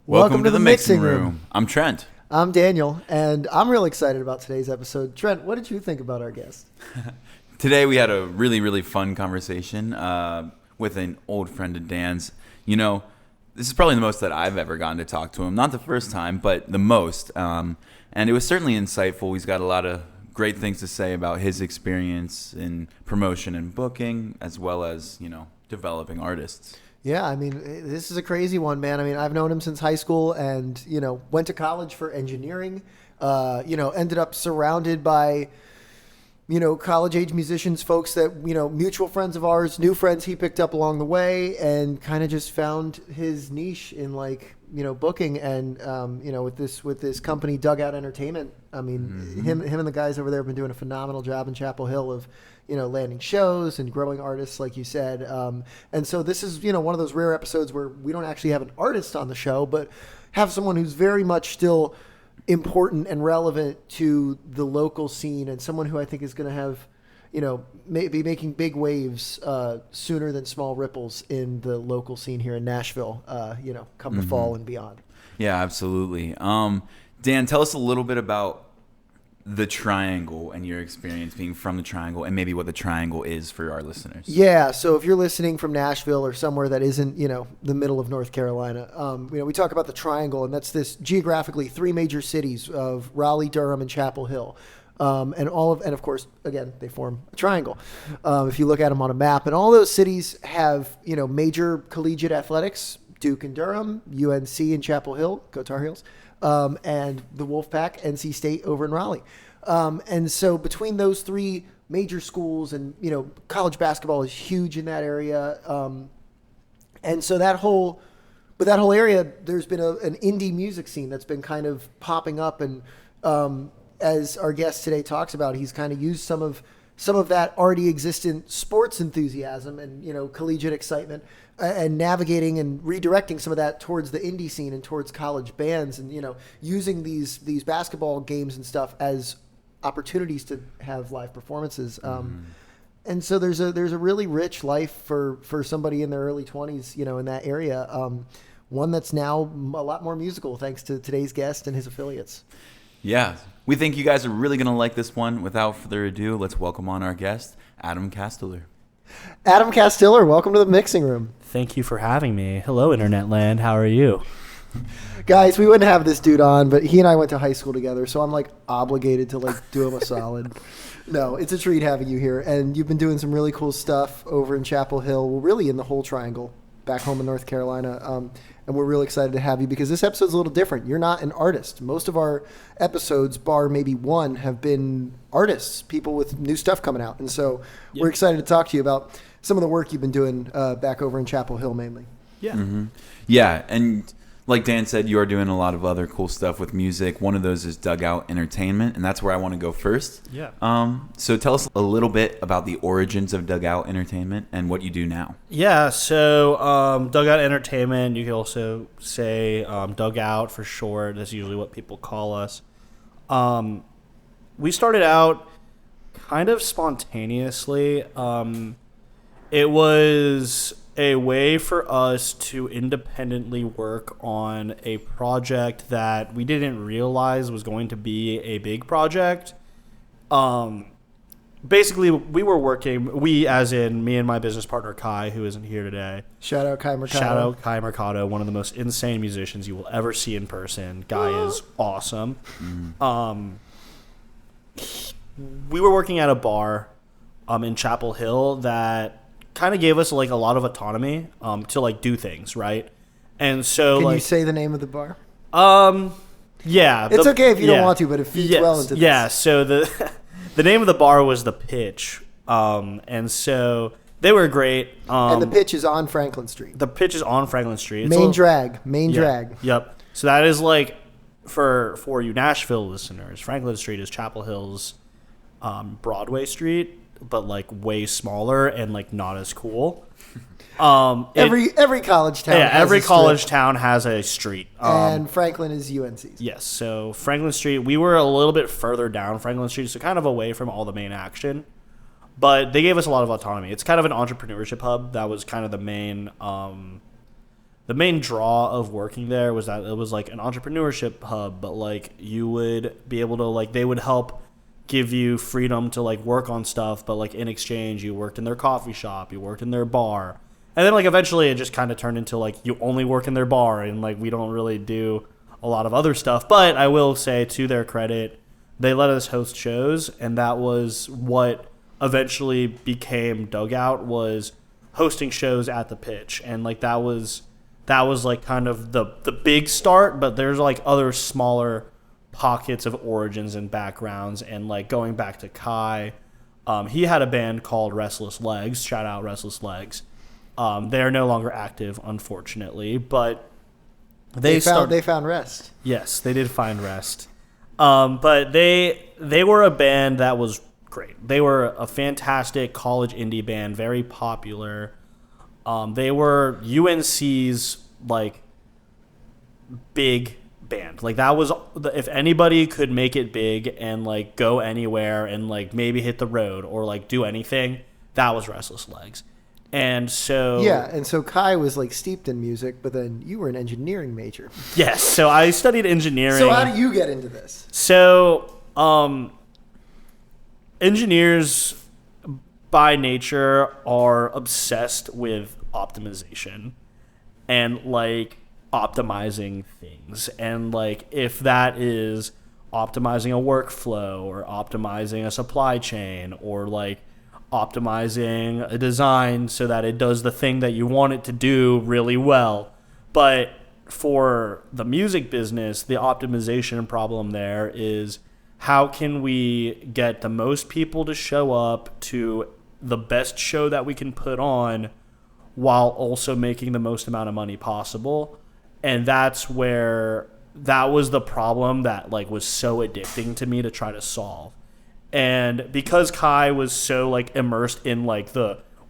Welcome to the Mixing Room. I'm Trent. I'm Daniel, and I'm real excited about today's episode. Trent, what did you think about our guest? Today we had a really, really fun conversation with an old friend of Dan's. You know, this is probably the most that I've ever gotten to talk to him. Not the first time, but the most. And it was certainly insightful. He's got a lot of great things to say about his experience in promotion and booking, as well as, you know, developing artists. Yeah, I mean, this is a crazy one, man. I mean, I've known him since high school and, you know, went to college for engineering, ended up surrounded by, you know, college-age musicians, folks that, you know, mutual friends of ours, new friends he picked up along the way, and kind of just found his niche in, like, you know, booking. And, with this company, Dugout Entertainment, I mean, him and the guys over there have been doing a phenomenal job in Chapel Hill of, you know, landing shows and growing artists, like you said. And so this is, you know, one of those rare episodes where we don't actually have an artist on the show, but have someone who's very much still important and relevant to the local scene, and someone who I think is going to have, you know, maybe making big waves sooner than small ripples in the local scene here in Nashville, come the fall and beyond. Yeah, absolutely. Dan, tell us a little bit about the Triangle and your experience being from the Triangle, and maybe what the Triangle is for our listeners. Yeah, so if you're listening from Nashville or somewhere that isn't, you know, the middle of North Carolina, we talk about the Triangle, and that's this geographically three major cities of Raleigh, Durham, and Chapel Hill. And of course, again, they form a triangle. If you look at them on a map, and all those cities have, you know, major collegiate athletics: Duke and Durham, UNC in Chapel Hill, go Tar Heels, and the Wolfpack, NC State over in Raleigh. And so between those three major schools, and, you know, college basketball is huge in that area. And so that whole area, there's been an indie music scene that's been kind of popping up. And, as our guest today talks about, he's kind of used some of that already existent sports enthusiasm and, you know, collegiate excitement, and navigating and redirecting some of that towards the indie scene and towards college bands, and, you know, using these basketball games and stuff as opportunities to have live performances. And so there's a really rich life for somebody in their early 20s, you know, in that area. One that's now a lot more musical thanks to today's guest and his affiliates. Yeah, we think you guys are really going to like this one. Without further ado, let's welcome on our guest, Adam Castiller. Adam Castiller, welcome to the Mixing Room. Thank you for having me. Hello, Internet Land. How are you? Guys, we wouldn't have this dude on, but he and I went to high school together, so I'm, like, obligated to, like, do him a solid. No, it's a treat having you here, and you've been doing some really cool stuff over in Chapel Hill, well, really in the whole triangle, back home in North Carolina. And we're really excited to have you because this episode's a little different. You're not an artist. Most of our episodes, bar maybe one, have been artists, people with new stuff coming out. And so We're excited to talk to you about some of the work you've been doing back over in Chapel Hill mainly. Yeah. Mm-hmm. Yeah, and like Dan said, you are doing a lot of other cool stuff with music. One of those is Dugout Entertainment, and that's where I want to go first. Yeah. So tell us a little bit about the origins of Dugout Entertainment and what you do now. Yeah, so Dugout Entertainment, you can also say Dugout for short. That's usually what people call us. We started out kind of spontaneously. It was a way for us to independently work on a project that we didn't realize was going to be a big project. Basically, we as in me and my business partner Kai, who isn't here today. Shout out Kai Mercado. Shout out Kai Mercado, one of the most insane musicians you will ever see in person. Guy is awesome. We were working at a bar in Chapel Hill that kind of gave us like a lot of autonomy to like do things, right? And so Can you say the name of the bar? Yeah. It's okay if you don't want to, but it feeds well into this. Yeah, so the name of the bar was The Pitch. And so they were great. And The Pitch is on Franklin Street. The Pitch is on Franklin Street. It's Main drag. Yep. So that is like for you Nashville listeners, Franklin Street is Chapel Hill's Broadway Street, but like way smaller and like not as cool. Every college town. Yeah, has every a college strip. town has a street. And Franklin is UNC's. Yes, so Franklin Street. We were a little bit further down Franklin Street, so kind of away from all the main action. But they gave us a lot of autonomy. It's kind of an entrepreneurship hub. That was kind of the main the main draw of working there was that it was like an entrepreneurship hub, but like you would be able to like they would help give you freedom to like work on stuff, but like in exchange you worked in their coffee shop, you worked in their bar. And then like eventually it just kind of turned into like you only work in their bar and like we don't really do a lot of other stuff. But I will say, to their credit, they let us host shows, and that was what eventually became Dugout, was hosting shows at the Pitch. And like that was like kind of the big start, but there's like other smaller pockets of origins and backgrounds. And like going back to Kai, he had a band called Restless Legs. Shout out Restless Legs. They are no longer active, unfortunately, but they found rest. Yes, they did find rest. But they were a band that was great. They were a fantastic college indie band, very popular. They were UNC's like big band. Like that was, if anybody could make it big and like go anywhere and like maybe hit the road or like do anything, that was Restless Legs. And so Kai was like steeped in music, but then you were an engineering major. Yes, so I studied engineering. So how do you get into this? So engineers by nature are obsessed with optimization and like optimizing things. And like if that is optimizing a workflow or optimizing a supply chain or like optimizing a design so that it does the thing that you want it to do really well. But for the music business, the optimization problem there is how can we get the most people to show up to the best show that we can put on while also making the most amount of money possible. And that's where that was the problem that like was so addicting to me to try to solve. And because Kai was so like immersed in like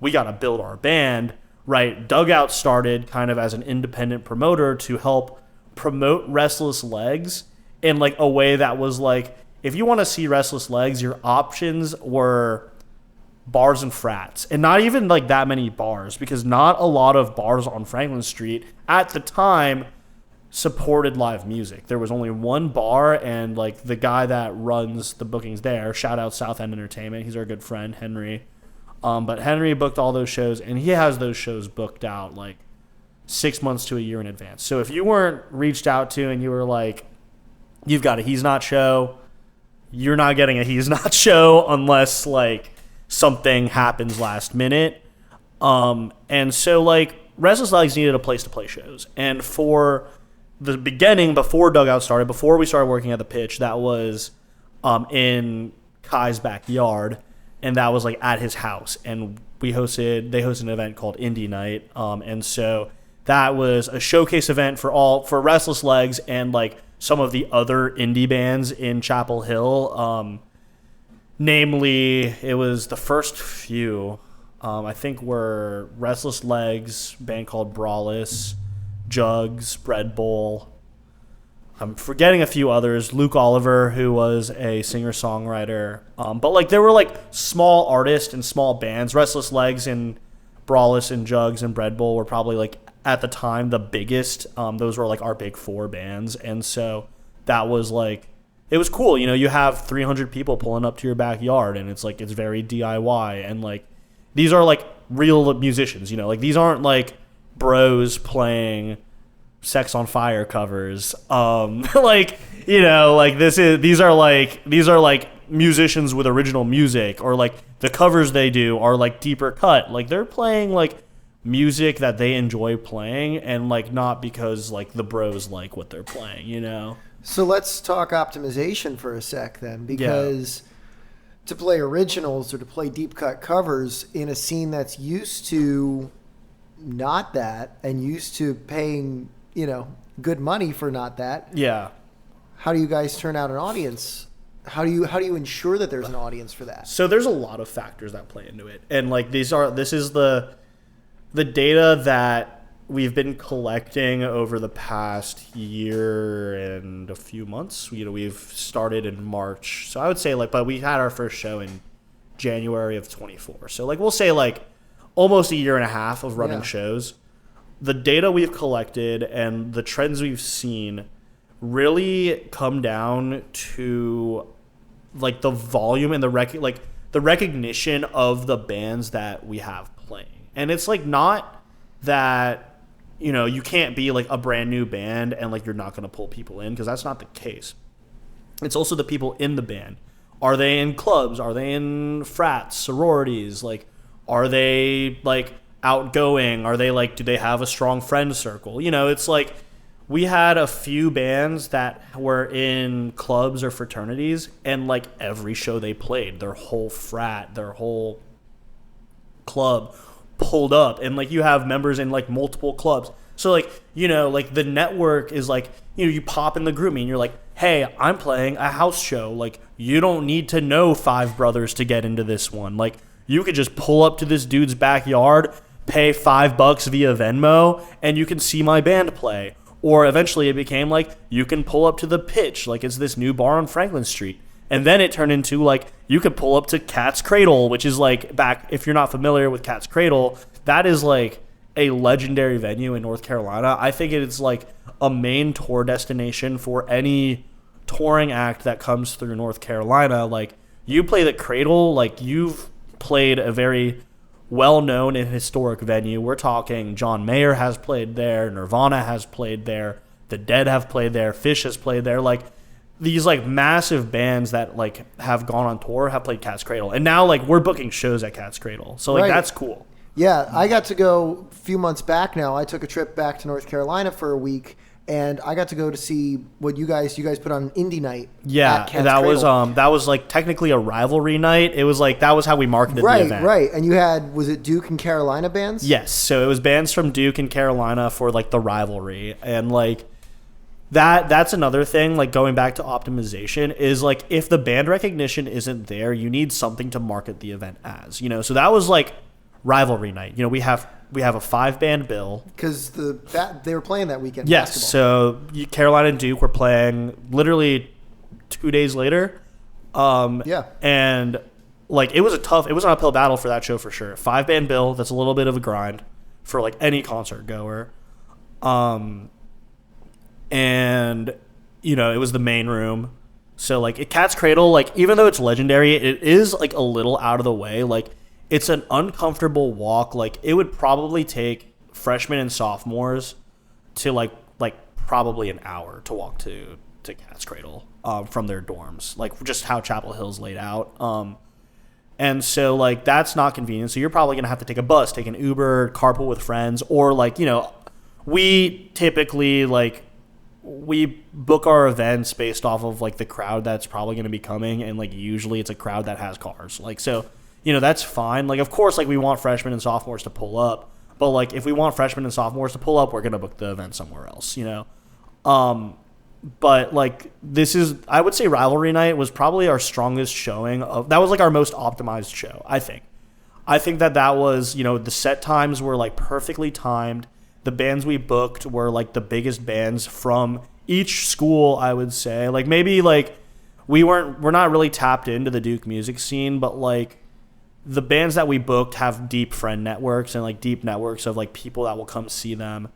we got to build our band, right? Dugout started kind of as an independent promoter to help promote Restless Legs in like a way that was like, if you want to see Restless Legs, your options were bars and frats, and not even like that many bars, because not a lot of bars on Franklin Street at the time supported live music. There was only one bar, and like the guy that runs the bookings there, shout out South End Entertainment, he's our good friend Henry, but Henry booked all those shows, and he has those shows booked out like 6 months to a year in advance. So if you weren't reached out to and you were like, you've got a He's Not show, you're not getting a He's Not show unless like something happens last minute. And so like Restless Legs needed a place to play shows, and for the beginning, before Dugout started, before we started working at the Pitch, that was in Kai's backyard, and that was like at his house. And they hosted an event called Indie Night, and so that was a showcase event for Restless Legs and like some of the other indie bands in Chapel Hill. Namely, it was the first few, I think, were Restless Legs, a band called Brawless, Jugs, Bread Bowl. I'm forgetting a few others. Luke Oliver, who was a singer-songwriter. But like there were like small artists and small bands. Restless Legs and Brawless and Jugs and Bread Bowl were probably like at the time the biggest. Those were like our big four bands. And so that was like, it was cool. You know, you have 300 people pulling up to your backyard, and it's like, it's very DIY. And like, these are like real musicians, you know, like these aren't like bros playing Sex on Fire covers. Like, you know, like these are like musicians with original music, or like the covers they do are like deeper cut. Like they're playing like music that they enjoy playing, and like not because like the bros like what they're playing, you know? So let's talk optimization for a sec then, because to play originals or to play deep cut covers in a scene that's used to not that and used to paying, you know, good money for not that. Yeah. How do you guys turn out an audience? How do you ensure that there's an audience for that? So there's a lot of factors that play into it. And like this is the data that we've been collecting over the past year and a few months. You know, we've started in March. So I would say like, but we had our first show in January of 24. So like we'll say like almost a year and a half of running shows. the data we've collected and the trends we've seen really come down to like the volume and the recognition of the bands that we have playing. And it's like not that, you know, you can't be like a brand new band and like you're not going to pull people in, because that's not the case. It's also the people in the band. Are they in clubs? Are they in frats, sororities? Like, are they like outgoing? Are they like, do they have a strong friend circle? You know, it's like we had a few bands that were in clubs or fraternities, and like every show they played, their whole frat, their whole club pulled up, and like you have members in like multiple clubs. So like, you know, like the network is like, you know, you pop in the group and you're like, hey, I'm playing a house show. Like, you don't need to know Five Brothers to get into this one. Like, you could just pull up to this dude's backyard, pay $5 via Venmo, and you can see my band play. Or eventually it became like, you can pull up to the Pitch, like it's this new bar on Franklin Street. And then it turned into like, you could pull up to Cat's Cradle, which is like, back, if you're not familiar with Cat's Cradle, that is like a legendary venue in North Carolina. I think it's like a main tour destination for any touring act that comes through North Carolina. Like, you play the Cradle, like you've played a very well-known and historic venue. We're talking John Mayer has played there, Nirvana has played there, The Dead have played there, Phish has played there. Like, these like massive bands that like have gone on tour have played Cat's Cradle, and now like we're booking shows at Cat's Cradle, so like that's cool. Yeah, I got to go a few months back now. I took a trip back to North Carolina for a week, and I got to go to see what you guys put on an indie night. Yeah, at Cat's that Cradle. was that was like technically a rivalry night. It was like, that was how we marketed the event. Right. And you had, was it Duke and Carolina bands? Yes, so it was bands from Duke and Carolina for like the rivalry, and like that's another thing. Like, going back to optimization is like, if the band recognition isn't there, you need something to market the event as. You know, so that was like rivalry night. You know, we have a 5-band bill because they were playing that weekend. Yes, basketball. so Carolina and Duke were playing literally 2 days later. And like it was an uphill battle for that show for sure. 5-band bill, that's a little bit of a grind for like any concert goer. And you know, it was the main room. So like at Cat's Cradle, like even though it's legendary, it is like a little out of the way. Like, it's an uncomfortable walk. Like, it would probably take freshmen and sophomores to like probably an hour to walk to Cat's Cradle from their dorms, like just how Chapel Hill's laid out. And so like that's not convenient. So you're probably gonna have to take a bus, take an Uber, carpool with friends, or like, you know, we typically like we book our events based off of like the crowd that's probably gonna be coming, and like usually it's a crowd that has cars. Like, so, you know, that's fine. Like, of course, like we want freshmen and sophomores to pull up, but like if we want freshmen and sophomores to pull up, we're gonna book the event somewhere else, you know. But like, this is, I would say Rivalry Night was probably our strongest showing of, that was like our most optimized show. I think that was, you know, the set times were like perfectly timed. The bands we booked were like the biggest bands from each school, I would say. Like, maybe like we're not really tapped into the Duke music scene, but like the bands that we booked have deep friend networks and like deep networks of like people that will come see them.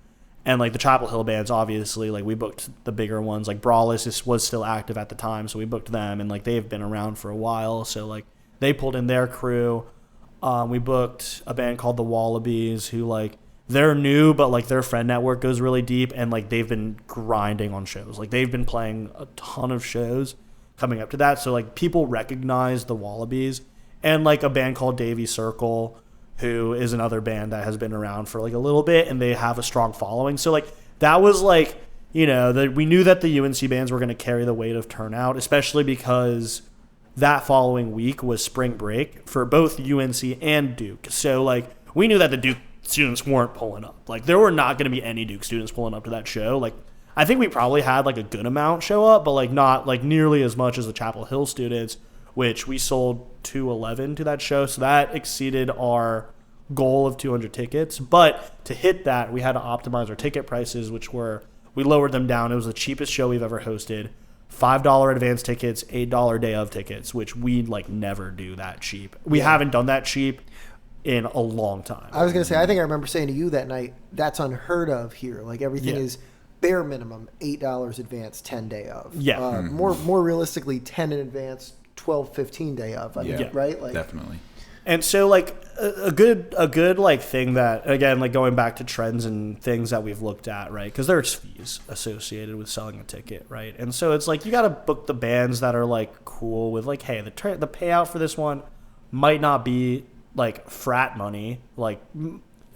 And like the Chapel Hill bands, obviously, like we booked the bigger ones. Like Brawless was still active at the time, so we booked them, and like they've been around for a while, so like they pulled in their crew. We booked a band called the Wallabies, who like they're new, but like their friend network goes really deep, and like they've been grinding on shows. Like they've been playing a ton of shows coming up to that, so like people recognize the Wallabies. And like a band called Davy Circle, who is another band that has been around for like a little bit, and they have a strong following. So like that was like, you know, that we knew that the UNC bands were going to carry the weight of turnout, especially because that following week was spring break for both UNC and Duke. So like we knew that the Duke students weren't pulling up. Like there were not going to be any Duke students pulling up to that show. Like I think we probably had like a good amount show up, but like not like nearly as much as the Chapel Hill students, which we sold 211 to that show. So that exceeded our goal of 200 tickets. But to hit that, we had to optimize our ticket prices, we lowered them down. It was the cheapest show we've ever hosted. $5 advance tickets, $8 day of tickets, which we like never do that cheap. We haven't done that cheap in a long time. I was going to say, I think I remember saying to you that night, that's unheard of here. Like everything is bare minimum, $8 advance, 10 day of. Yeah. More realistically, 10 in advance, 12, 15 day of. I mean, right? Like, definitely. And so like a good like thing that, again, like going back to trends and things that we've looked at, right? Because there's fees associated with selling a ticket, right? And so it's like you got to book the bands that are like cool with like, hey, the payout for this one might not be like frat money. Like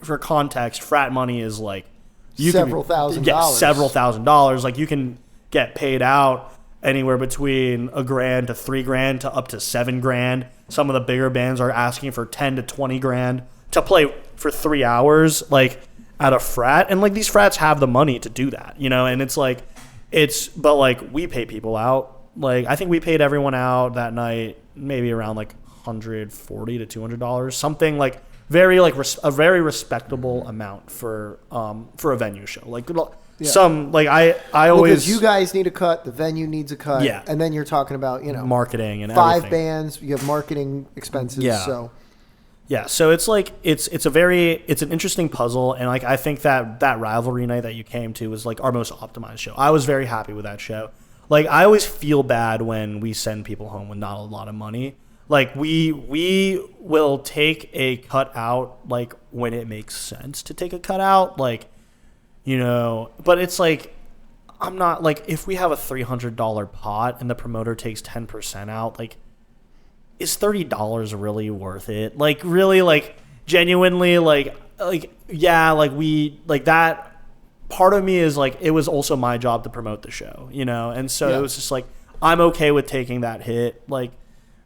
for context, frat money is like several thousand dollars. Several $1,000s. Like you can get paid out anywhere between $1,000 to $3,000 to up to $7,000. Some of the bigger bands are asking for $10,000 to $20,000 to play for 3 hours, like at a frat. And like these frats have the money to do that, you know. And it's like, but like we pay people out. Like I think we paid everyone out that night, maybe around like $140 to $200, something like a very respectable amount for a venue show. Like some like I always, because you guys need a cut, the venue needs a cut, and then you're talking about marketing and 5 everything. bands, you have marketing expenses, so it's like it's an interesting puzzle, and like I think that rivalry night that you came to was like our most optimized show. I was very happy with that show. Like I always feel bad when we send people home with not a lot of money. Like we will take a cut out like when it makes sense to take a cut out, like. But it's like, I'm not like, if we have a $300 pot and the promoter takes 10% out, like, is $30 really worth it? Like, really, like, genuinely, yeah, like, that part of me is like, it was also my job to promote the show, and so it was just like, I'm okay with taking that hit. Like,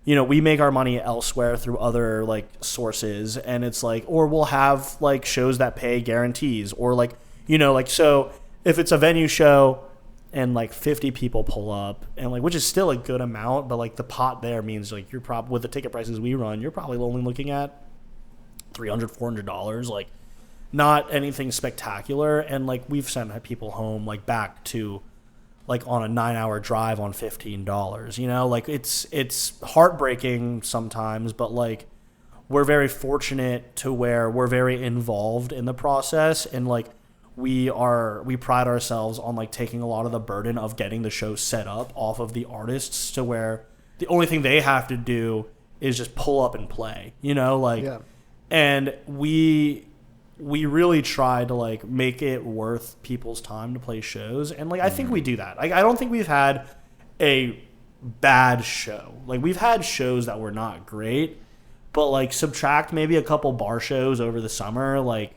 we make our money elsewhere through other, like, sources, and it's like, or we'll have, like, shows that pay guarantees, or, like, so if it's a venue show and like 50 people pull up and like, which is still a good amount, but like the pot there means like you're probably, with the ticket prices we run, you're probably only looking at $300, $400, like not anything spectacular. And like we've sent people home, like back to like on a 9-hour drive on $15, like it's heartbreaking sometimes, but like we're very fortunate to where we're very involved in the process, and like, we pride ourselves on like taking a lot of the burden of getting the show set up off of the artists, to where the only thing they have to do is just pull up and play, and we really try to like make it worth people's time to play shows. And like, I think we do that. Like, I don't think we've had a bad show. Like we've had shows that were not great, but like subtract maybe a couple bar shows over the summer, like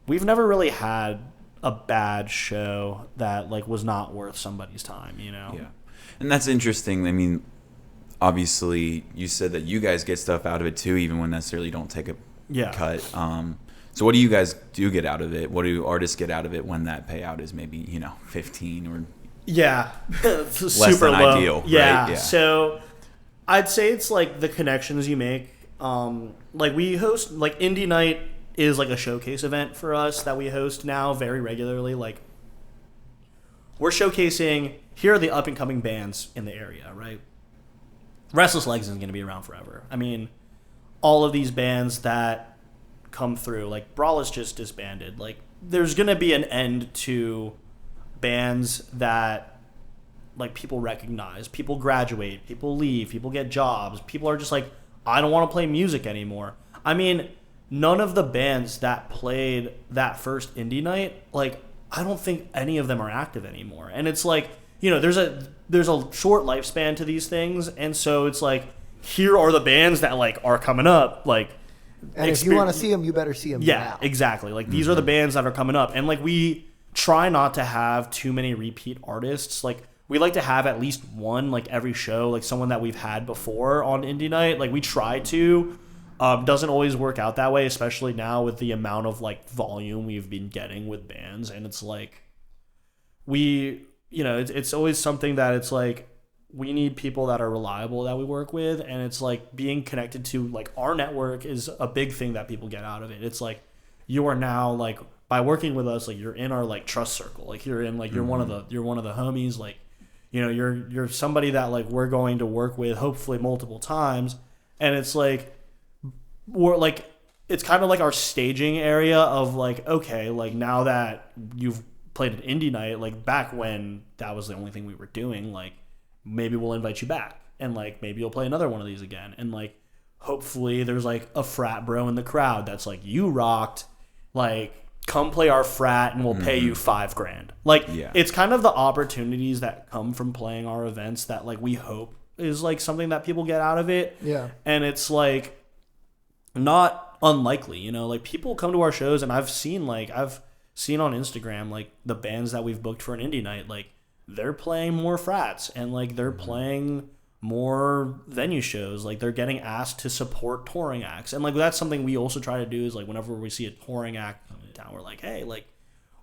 we've never really had a bad show that like was not worth somebody's time, Yeah. And that's interesting. I mean, obviously you said that you guys get stuff out of it too, even when necessarily don't take a cut. So what do you guys do get out of it? What do artists get out of it when that payout is maybe, 15 or less super than low. Ideal? Yeah. Right? Yeah. So I'd say it's like the connections you make. Like we host like Indie Night is like a showcase event for us that we host now very regularly. Like we're showcasing, here are the up and coming bands in the area, right? Restless Legs isn't going to be around forever. I mean, all of these bands that come through, like Brawl's just disbanded. Like there's going to be an end to bands that like people recognize, people graduate, people leave, people get jobs, people are just like, I don't want to play music anymore. I mean, none of the bands that played that first indie night, like I don't think any of them are active anymore. And it's like, there's a short lifespan to these things, and so it's like, here are the bands that like are coming up, like, and if you want to see them, you better see them. Yeah, now. Exactly. Like these are the bands that are coming up, and like we try not to have too many repeat artists. Like we like to have at least one like every show, like someone that we've had before on indie night. Like we try to. Doesn't always work out that way, especially now with the amount of like volume we've been getting with bands. And it's like, it's always something that it's like, we need people that are reliable that we work with. And it's like being connected to like our network is a big thing that people get out of it. It's like, you are now like, by working with us, like you're in our like trust circle. Like you're in, like, you're one of the homies. Like, you're somebody that like we're going to work with hopefully multiple times. And it's like, we're like, it's kind of like our staging area of like, okay, like now that you've played an indie night, like back when that was the only thing we were doing, like maybe we'll invite you back and like maybe you'll play another one of these again. And like hopefully there's like a frat bro in the crowd that's like, you rocked, like come play our frat and we'll pay you $5,000. Like it's kind of the opportunities that come from playing our events that like we hope is like something that people get out of it. Yeah. And it's like not unlikely, you know, like people come to our shows and I've seen on Instagram, like the bands that we've booked for an indie night, like they're playing more frats and like they're playing more venue shows. Like they're getting asked to support touring acts. And like that's something we also try to do is like whenever we see a touring act coming to town, we're like, hey, like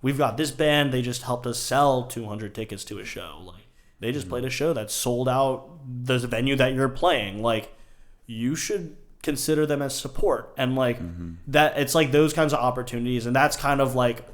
we've got this band, they just helped us sell 200 tickets to a show. Like they just played a show that sold out the venue that you're playing. Like you should consider them as support. And like that, it's like those kinds of opportunities. And that's kind of like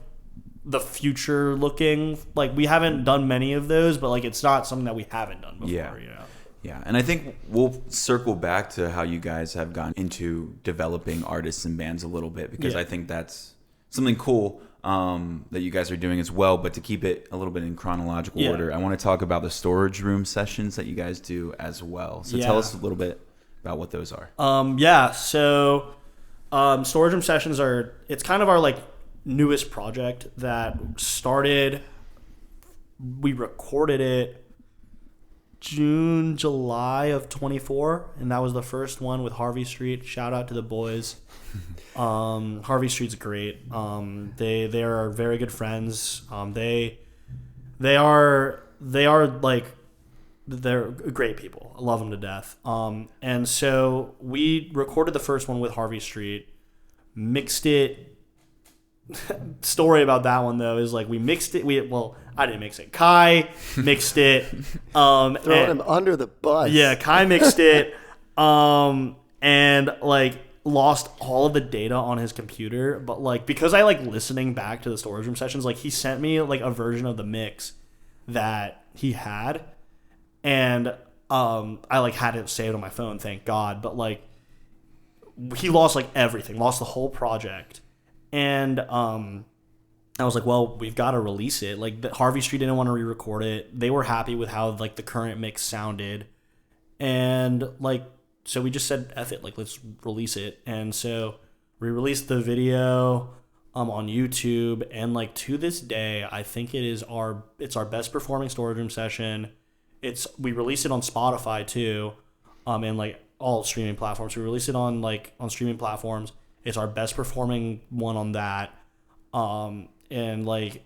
the future looking, like we haven't done many of those, but like it's not something that we haven't done before, you know? Yeah, and I think we'll circle back to how you guys have gone into developing artists and bands a little bit, because I think that's something cool that you guys are doing as well. But to keep it a little bit in chronological order, I want to talk about the storage room sessions that you guys do as well. So tell us a little bit about what those are. So storage room sessions it's kind of our like newest project that started, we recorded it July of 24, and that was the first one with Harvey Street. Shout out to the boys. Harvey Street's great. They are very good friends. They are like, they're great people. I love them to death. And so we recorded the first one with Harvey Street, mixed it. Story about that one though is like we mixed it. I didn't mix it. Kai mixed it. Throwing him under the bus. Yeah, Kai mixed it. And like lost all of the data on his computer. But like because I like listening back to the storage room sessions, like he sent me like a version of the mix that he had, and I like had it saved on my phone, thank God. But like he lost like everything, lost the whole project. And I was like, well, we've got to release it. Like Harvey Street didn't want to re-record it. They were happy with how like the current mix sounded. And like, so we just said, F it, like let's release it. And so we released the video on YouTube. And like to this day, I think it's our best performing storage room session. We released it on Spotify too, and like all streaming platforms. We released it on streaming platforms. It's our best performing one on that. And like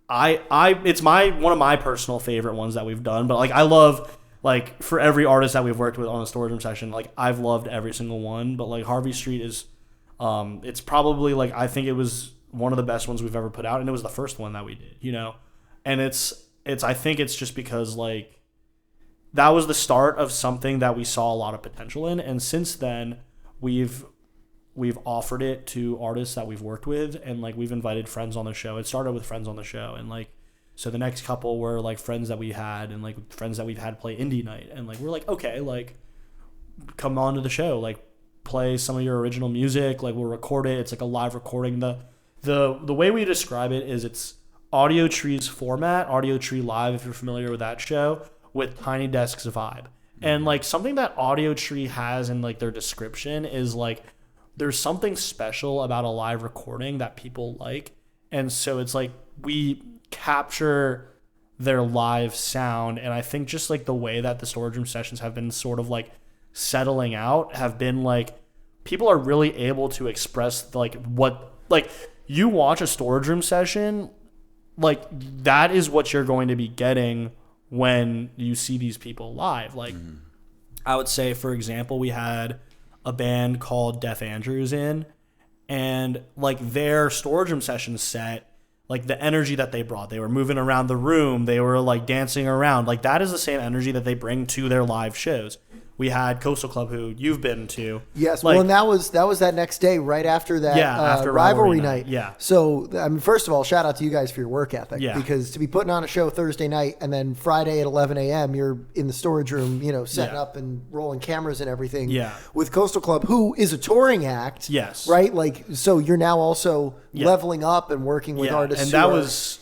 it's one of my personal favorite ones that we've done, but like I love, like for every artist that we've worked with on a storage room session, like I've loved every single one, but like Harvey Street is it's probably like, I think it was one of the best ones we've ever put out, and it was the first one that we did, you know. And I think it's just because like that was the start of something that we saw a lot of potential in, and since then we've offered it to artists that we've worked with, and like we've invited friends on the show. It started with friends on the show, and like so the next couple were like friends that we had, and like friends that we've had play indie night, and like we're like, okay, like come on to the show, like play some of your original music, like we'll record it. It's like a live recording. The way we describe it is it's Audio Tree's format, Audio Tree Live, if you're familiar with that show, with Tiny Desk's vibe. And like something that Audio Tree has in like their description is like there's something special about a live recording that people like. And so it's like we capture their live sound. And I think just like the way that the storage room sessions have been sort of like settling out have been like people are really able to express like what, like you watch a storage room session, like that is what you're going to be getting when you see these people live. Like I would say, for example, we had a band called Deaf Andrews in, and like their storage room session set, like the energy that they brought, they were moving around the room, they were like dancing around, like that is the same energy that they bring to their live shows. We had Coastal Club, who you've been to. Yes, well, and that was that next day, right after that after rivalry night. Yeah. So, I mean, first of all, shout out to you guys for your work ethic. Yeah. Because to be putting on a show Thursday night and then Friday at 11 a.m., you're in the storage room, setting up and rolling cameras and everything. Yeah. With Coastal Club, who is a touring act. Yes. Right? Like, so you're now also leveling up and working with artists.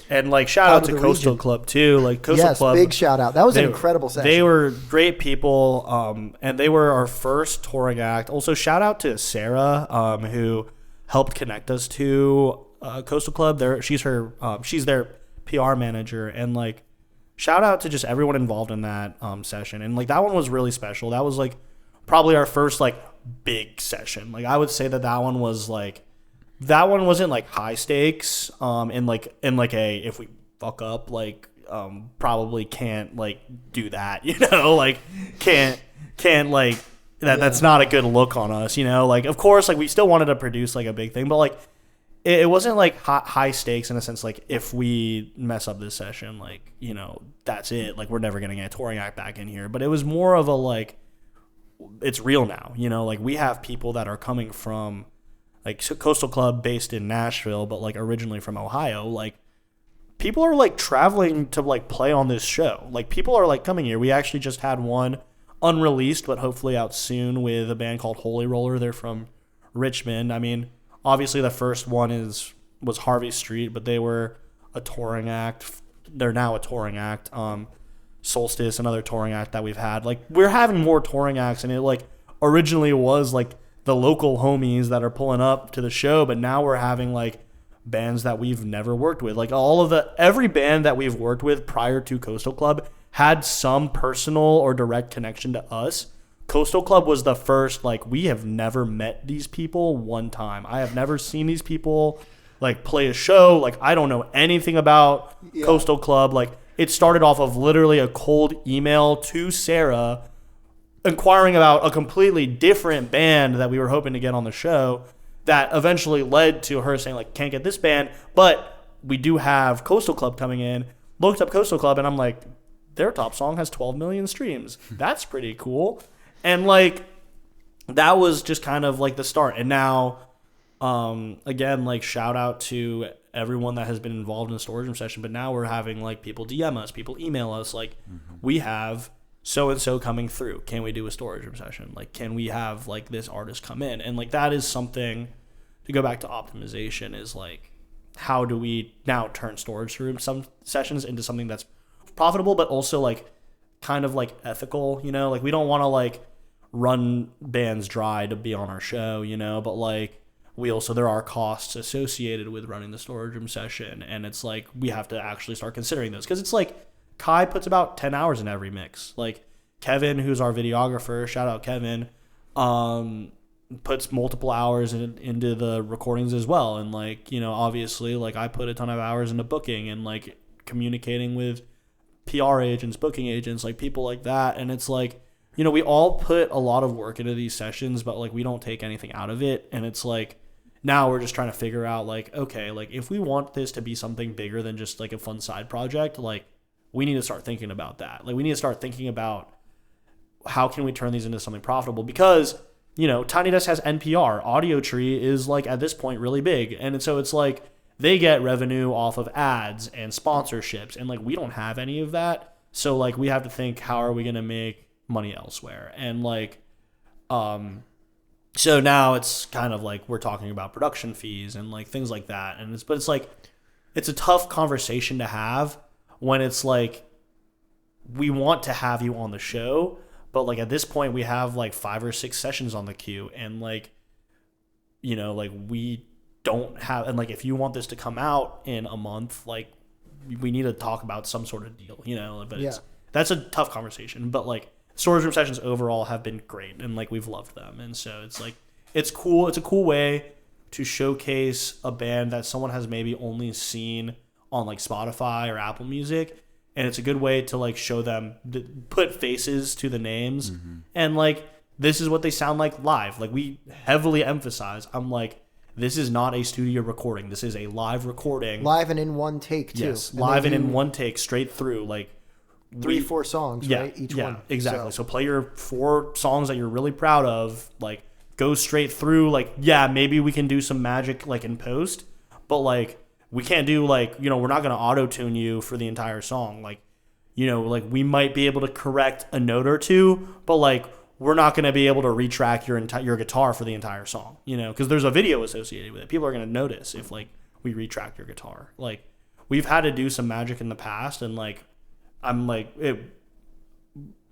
And shout out to Coastal Club too. Like Coastal Club. Big shout out. That was an incredible session. They were great people, and they were our first touring act. Also, shout out to Sarah, who helped connect us to Coastal Club. She's their PR manager, and shout out to just everyone involved in that session. And that one was really special. That was probably our first big session. I would say that one was that one wasn't high stakes. In a if we fuck up probably can't do that. Can't that's not a good look on us. Of course we still wanted to produce a big thing, but it wasn't high stakes in a sense. If we mess up this session, that's it. We're never gonna get a touring act back in here. But it was more of a it's real now. We have people that are coming from Coastal Club based in Nashville, but originally from Ohio. People are traveling to play on this show. People are coming here. We actually just had one unreleased, but hopefully out soon, with a band called Holy Roller. They're from Richmond. I mean, obviously the first one was Harvey Street, but they were a touring act. They're now a touring act. Solstice, another touring act that we've had. We're having more touring acts, and it originally was the local homies that are pulling up to the show, but now we're having bands that we've never worked with. Every band that we've worked with prior to Coastal Club had some personal or direct connection to us. Coastal Club was the first, we have never met these people one time. I have never seen these people play a show. I don't know anything about Coastal Club. It started off of literally a cold email to Sarah inquiring about a completely different band that we were hoping to get on the show, that eventually led to her saying can't get this band, but we do have Coastal Club coming in. Looked up Coastal Club, and I'm their top song has 12 million streams. That's pretty cool. And that was just kind of the start. And now again, shout out to everyone that has been involved in the storage room session, but now we're having people DM us, people email us we have so-and-so coming through. Can we do a storage room session? Can we have this artist come in? And that is something, to go back to optimization, is how do we now turn storage room some sessions into something that's profitable, but also kind of ethical, we don't want to run bands dry to be on our show, but we also, there are costs associated with running the storage room session, and it's we have to actually start considering those, because it's Kai puts about 10 hours in every mix. Kevin, who's our videographer, shout out Kevin, puts multiple hours into the recordings as well. And obviously I put a ton of hours into booking and communicating with PR agents, booking agents, people like that. And it's we all put a lot of work into these sessions, but we don't take anything out of it. And it's now we're just trying to figure out okay, if we want this to be something bigger than just a fun side project, we need to start thinking about that. We need to start thinking about how can we turn these into something profitable, because Tiny Desk has NPR. Audio Tree is at this point really big, and so it's they get revenue off of ads and sponsorships, and we don't have any of that. So we have to think, how are we going to make money elsewhere? And so now it's kind of we're talking about production fees and things like that, and it's it's a tough conversation to have when it's we want to have you on the show, but at this point we have 5 or 6 sessions on the queue, and we don't have, and if you want this to come out in a month, we need to talk about some sort of deal, but that's a tough conversation. But storage room sessions overall have been great, and we've loved them, and so it's cool. It's a cool way to showcase a band that someone has maybe only seen on Spotify or Apple Music, and it's a good way to show them, put faces to the names, and this is what they sound like live. We heavily emphasize, this is not a studio recording, this is a live recording, live and in one take too. Yes, live and in one take, straight through. 3-4 songs, right? Each one. Exactly. So play your 4 songs that you're really proud of, like go straight through, like, yeah, maybe we can do some magic like in post, but like we can't do like, you know, we're not going to auto tune you for the entire song. Like, you know, like we might be able to correct a note or two, but like we're not going to be able to retrack your guitar for the entire song, you know, because there's a video associated with it. People are going to notice if like we retract your guitar. Like we've had to do some magic in the past, and like I'm like,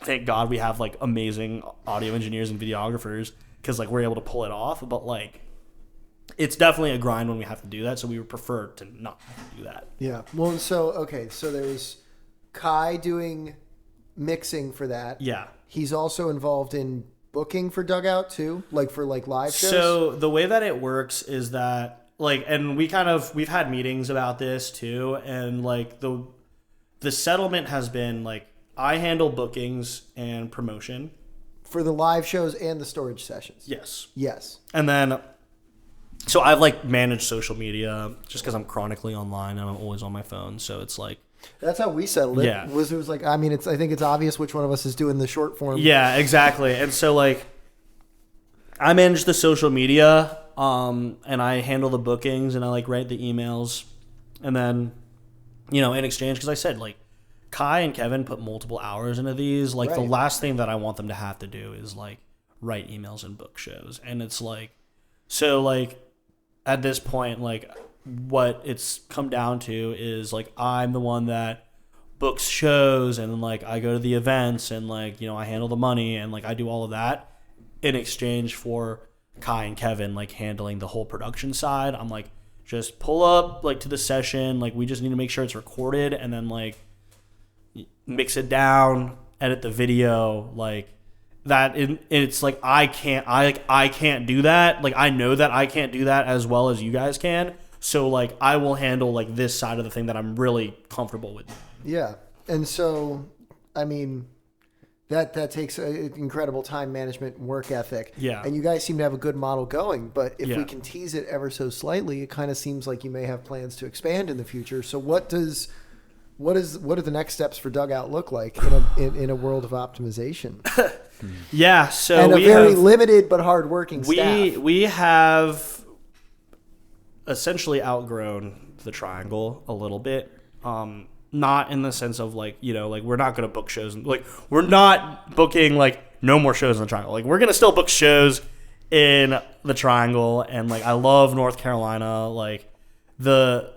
thank God we have like amazing audio engineers and videographers, because like we're able to pull it off. But like it's definitely a grind when we have to do that, so we would prefer to not have to do that. Yeah. Well, so there's Kai doing mixing for that. Yeah. He's also involved in booking for Dugout too, like for like live shows. So the way that it works is that like, and we've had meetings about this too, and like the settlement has been like I handle bookings and promotion for the live shows and the storage sessions. Yes. And then so I've like managed social media just because I'm chronically online and I'm always on my phone, so it's like that's how we settled it. Yeah. It was like, I mean, I think it's obvious which one of us is doing the short form. Yeah, exactly. And so like I manage the social media, and I handle the bookings, and I like write the emails, and then, you know, in exchange, because I said like Kai and Kevin put multiple hours into these. Like the last thing that I want them to have to do is like write emails and book shows. And it's like, so like at this point, like what it's come down to is like I'm the one that books shows, and like I go to the events, and like, you know, I handle the money, and like I do all of that in exchange for Kai and Kevin like handling the whole production side. I'm like, just pull up like to the session, like we just need to make sure it's recorded, and then like mix it down, edit the video, like that. It's like I can't do that. Like I know that I can't do that as well as you guys can. So like I will handle like this side of the thing that I'm really comfortable with. Yeah. And so I mean that takes an incredible time management and work ethic. Yeah. And you guys seem to have a good model going, but if Yeah. we can tease it ever so slightly, it kind of seems like you may have plans to expand in the future. So what do the next steps for Dugout look like in a world of optimization? Yeah, so and we a very have, limited but hardworking staff. We have essentially outgrown the triangle a little bit. Not in the sense of like, you know, like we're not going to book shows. Like we're not booking like no more shows in the triangle. Like we're going to still book shows in the triangle. And like I love North Carolina. Like the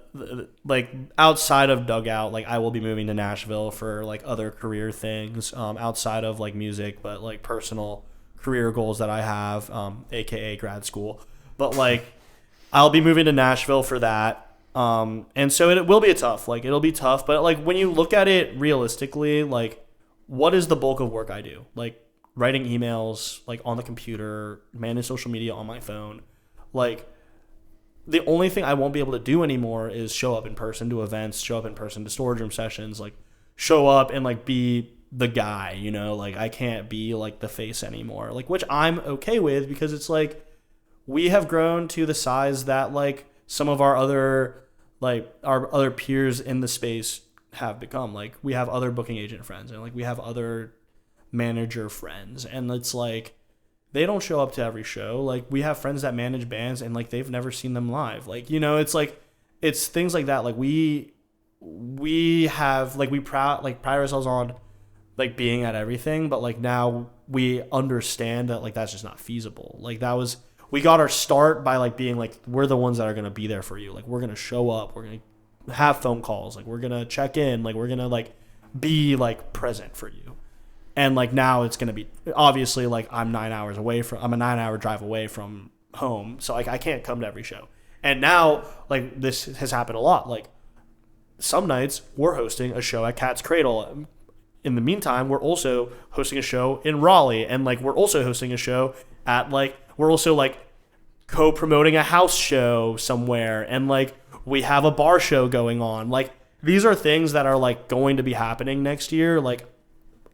like outside of Dugout, like I will be moving to Nashville for like other career things outside of like music, but like personal career goals that I have, aka grad school. But like I'll be moving to Nashville for that. And so it will be tough. Like it'll be tough, but like when you look at it realistically, like what is the bulk of work I do? Like writing emails, like on the computer, manage social media on my phone. Like the only thing I won't be able to do anymore is show up in person to events, show up in person to storage room sessions, like show up and like be the guy, you know, like I can't be like the face anymore, like, which I'm okay with, because it's like we have grown to the size that like some of our other peers in the space have become. Like we have other booking agent friends, and like we have other manager friends, and it's like they don't show up to every show. Like we have friends that manage bands, and like they've never seen them live. Like, you know, it's like it's things like that. Like we have like we pride ourselves on like being at everything, but like now we understand that like that's just not feasible. Like we got our start by like being like, we're the ones that are going to be there for you. Like we're going to show up, we're going to have phone calls, like we're going to check in, like we're going to like be like present for you. And like now it's going to be obviously like I'm a 9-hour drive away from home. So like I can't come to every show. And now like this has happened a lot. Like some nights we're hosting a show at Cat's Cradle. In the meantime, we're also hosting a show in Raleigh, and like we're also hosting a show at like, we're also like co-promoting a house show somewhere, and like we have a bar show going on. Like these are things that are like going to be happening next year. Like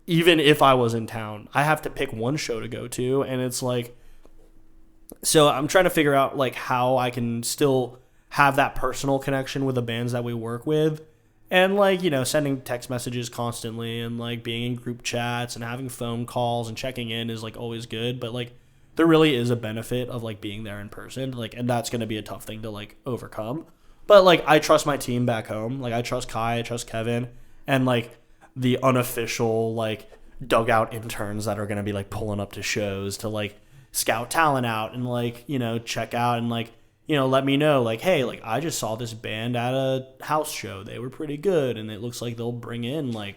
even if I was in town, I have to pick one show to go to, and it's like, so I'm trying to figure out like how I can still have that personal connection with the bands that we work with, And, like, you know, sending text messages constantly and, like, being in group chats and having phone calls and checking in is, like, always good. But, like, there really is a benefit of, like, being there in person. Like, and that's going to be a tough thing to, like, overcome. But, like, I trust my team back home. Like, I trust Kai, I trust Kevin. And, like, the unofficial, like, dugout interns that are going to be, like, pulling up to shows to, like, scout talent out and, like, you know, check out and, like, you know, let me know, like, hey, like, I just saw this band at a house show. They were pretty good, and it looks like they'll bring in, like,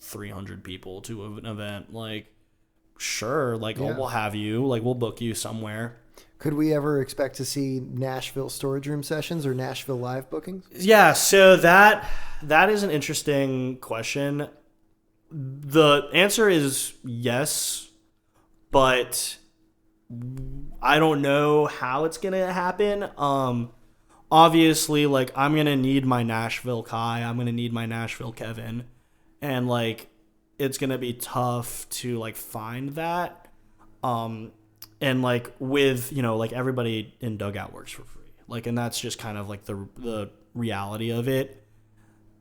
300 people to an event. Like, sure, like, we'll have you. Like, we'll book you somewhere. Could we ever expect to see Nashville storage room sessions or Nashville live bookings? Yeah, so that is an interesting question. The answer is yes, but I don't know how it's going to happen. Obviously, like, I'm going to need my Nashville Kai. I'm going to need my Nashville Kevin. And, like, it's going to be tough to, like, find that. And, like, with, you know, like, everybody in Dugout works for free. Like, and that's just kind of, like, the reality of it.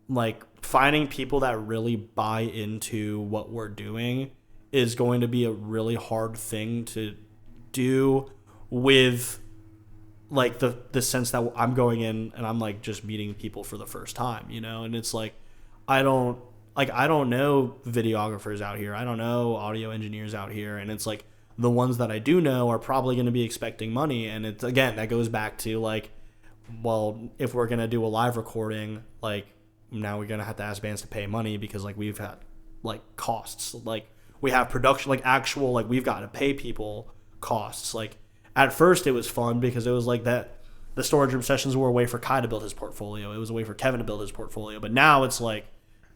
Like, finding people that really buy into what we're doing is going to be a really hard thing to do with, like, the sense that I'm going in and I'm, like, just meeting people for the first time, you know? And it's like, I don't know videographers out here. I don't know audio engineers out here. And it's like, the ones that I do know are probably going to be expecting money. And it's, again, that goes back to, like, well, if we're going to do a live recording, like, now we're going to have to ask bands to pay money because, like, we've had, like, costs. Like, we have production, like, actual, like, we've got to pay people costs. Like, at first it was fun because it was like that the storage room sessions were a way for Kai to build his portfolio. It was a way for Kevin to build his portfolio. But now it's like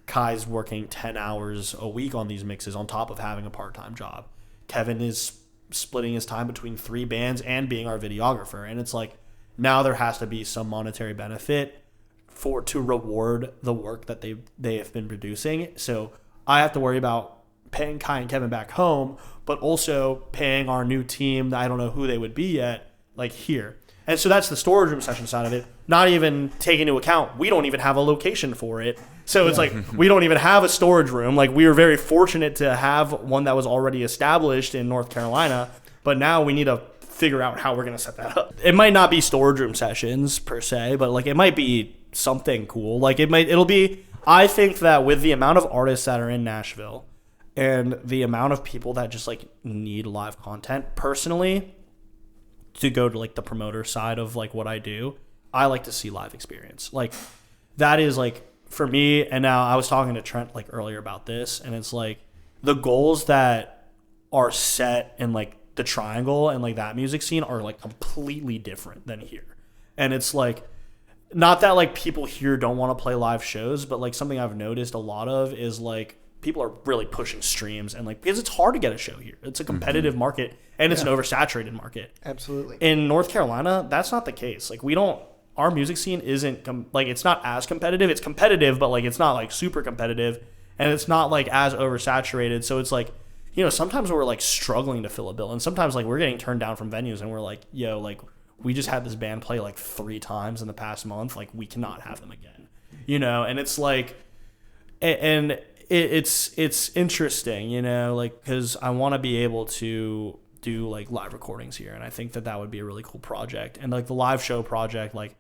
Kai's working 10 hours a week on these mixes on top of having a part-time job. Kevin is splitting his time between 3 bands and being our videographer. And it's like, now there has to be some monetary benefit to reward the work that they have been producing. So I have to worry about paying Kai and Kevin back home, but also paying our new team that I don't know who they would be yet, like, here. And so that's the storage room session side of it. Not even taking into account, we don't even have a location for it. So it's like, we don't even have a storage room. Like, we were very fortunate to have one that was already established in North Carolina, but now we need to figure out how we're going to set that up. It might not be storage room sessions per se, but, like, it might be something cool. Like, it'll be, I think that with the amount of artists that are in Nashville and the amount of people that just, like, need live content, personally, to go to, like, the promoter side of, like, what I do, I like to see live experience. Like, that is, like, for me. And now I was talking to Trent, like, earlier about this, and it's like the goals that are set in, like, the Triangle and, like, that music scene are, like, completely different than here. And it's like, not that, like, people here don't want to play live shows, but, like, something I've noticed a lot of is, like, people are really pushing streams, and, like, because it's hard to get a show here. It's a competitive market, and it's an oversaturated market. Absolutely. In North Carolina, that's not the case. Like, our music scene isn't, like, it's not as competitive. It's competitive, but, like, it's not, like, super competitive, and it's not, like, as oversaturated. So it's like, you know, sometimes we're, like, struggling to fill a bill, and sometimes, like, we're getting turned down from venues, and we're like, yo, like, we just had this band play, like, 3 times in the past month. Like, we cannot have them again, you know? And it's like, and it's interesting, you know, like, because I want to be able to do, like, live recordings here, and I think that would be a really cool project. And, like, the live show project, like,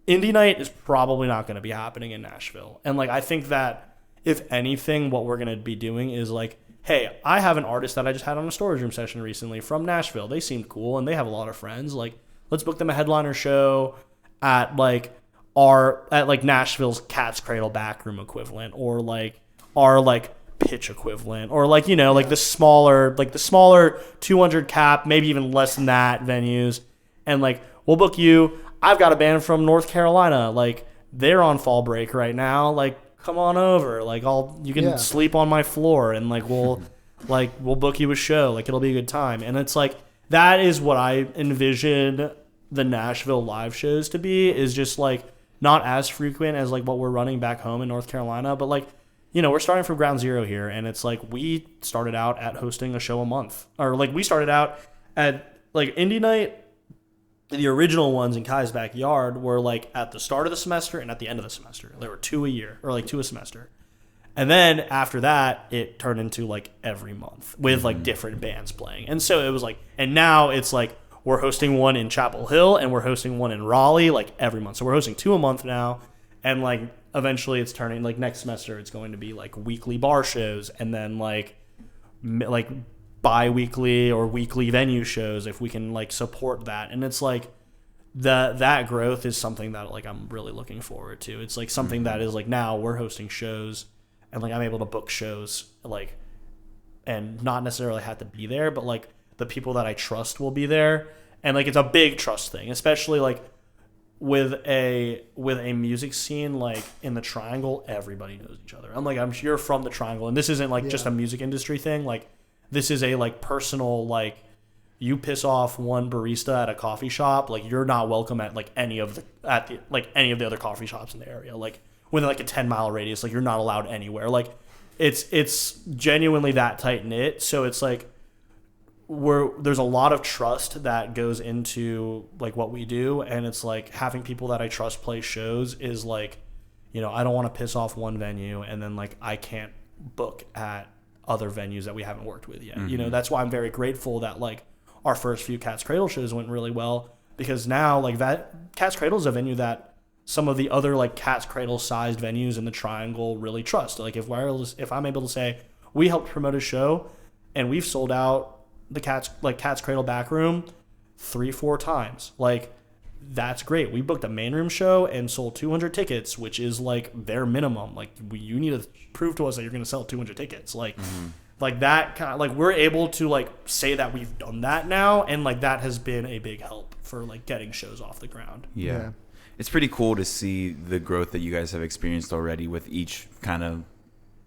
Indie Night is probably not going to be happening in Nashville. And, like, I think that if anything, what we're going to be doing is, like, hey, I have an artist that I just had on a storage room session recently from Nashville. They seemed cool, and they have a lot of friends. Like, let's book them a headliner show at, like, Nashville's Cat's Cradle backroom equivalent, or, like, our, like, pitch equivalent, or, like, you know, like the smaller 200 cap, maybe even less than that venues. And, like, we'll book you. I've got a band from North Carolina. Like, they're on fall break right now. Like, come on over. Like, you can sleep on my floor, and, like, we'll book you a show. Like, it'll be a good time. And it's like, that is what I envision the Nashville live shows to be, is just, like, not as frequent as, like, what we're running back home in North Carolina, but, like, you know, we're starting from ground zero here, and it's like, we started out at hosting a show a month, or, like, we started out at, like, Indie Night the original ones in Kai's backyard were like at the start of the semester and at the end of the semester. There were 2 a year, or like 2 a semester. And then after that, it turned into like every month with like different bands playing. And so it was like, and now it's like we're hosting one in Chapel Hill and we're hosting one in Raleigh like every month. So we're hosting 2 a month now. And like eventually it's turning, like next semester it's going to be like weekly bar shows and then like bi-weekly or weekly venue shows if we can like support that. And it's like that growth is something that like I'm really looking forward to. It's like something that is like now we're hosting shows and like I'm able to book shows like and not necessarily have to be there, but like the people that I trust will be there. And like it's a big trust thing, especially like with a music scene like in the Triangle, everybody knows each other. I'm sure you're from the Triangle, and this isn't like just a music industry thing. Like this is a like personal, like you piss off one barista at a coffee shop, like you're not welcome at like any of the other coffee shops in the area. Like within like a 10-mile radius, like you're not allowed anywhere. Like it's genuinely that tight knit. So it's like there's a lot of trust that goes into like what we do, and it's like having people that I trust play shows is like, you know, I don't want to piss off one venue and then like I can't book at other venues that we haven't worked with yet. You know, that's why I'm very grateful that like our first few Cat's Cradle shows went really well, because now like that Cat's Cradle is a venue that some of the other like Cat's Cradle sized venues in the Triangle really trust. Like if I'm able to say we helped promote a show and we've sold out the Cat's Cradle back room 3-4 times, like that's great. We booked a main room show and sold 200 tickets, which is like their minimum. Like you need to prove to us that you're going to sell 200 tickets. Like like that kind of, like we're able to like say that we've done that now, and like that has been a big help for like getting shows off the ground. Yeah. It's pretty cool to see the growth that you guys have experienced already with each kind of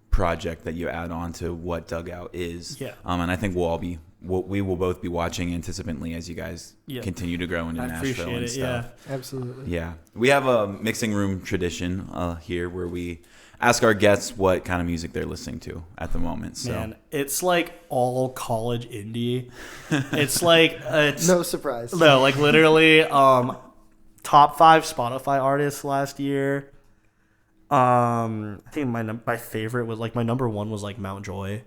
project that you add on to what Dugout is. Yeah. And I think we will both be watching anticipantly as you guys continue to grow into Nashville and stuff. Yeah, absolutely. Yeah. We have a mixing room tradition here where we ask our guests what kind of music they're listening to at the moment. So. Man, it's like all college indie. It's like no surprise. No, like literally top 5 Spotify artists last year. I think my favorite was like my number 1 was like Mount Joy.